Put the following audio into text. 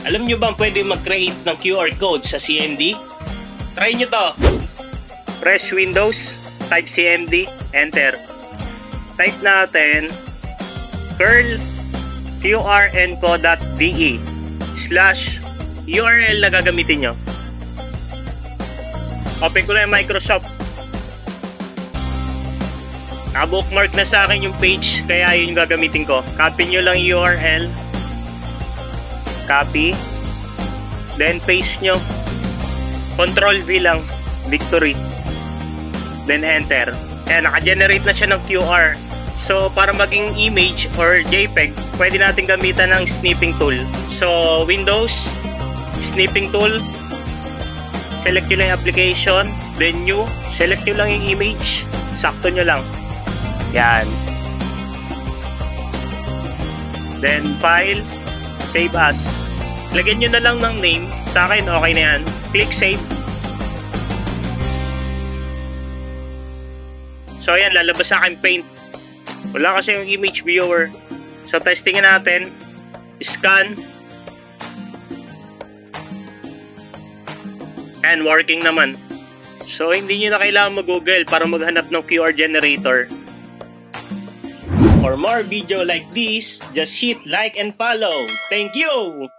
Alam nyo bang pwede mag-create ng QR code sa CMD? Try nyo to. Press Windows, type CMD, enter. Type natin curl qrnco.de/URL na gagamitin nyo. Open ko na yung Microsoft. Naka-bookmark na sa akin yung page, kaya yun yung gagamitin ko. Copy nyo lang yung URL. Copy. Then paste nyo. Control V lang. Victory. Then enter. Kaya naka-generate na siya ng QR. So para maging image or JPEG, pwede natin gamitan ng snipping tool. So Windows, snipping tool. Select nyo lang yung application. Then new. Select nyo lang yung image. Sakto nyo lang. Yan. Then file, save as. Lagyan nyo na lang ng name. Sa akin okay na yan. Click save. So ayan, lalabas sa akin Paint. Wala kasi yung image viewer. So testingin natin. Scan. And working naman. So hindi nyo na kailangan mag-google para maghanap ng QR generator. For more video like this, just hit like and follow. Thank you!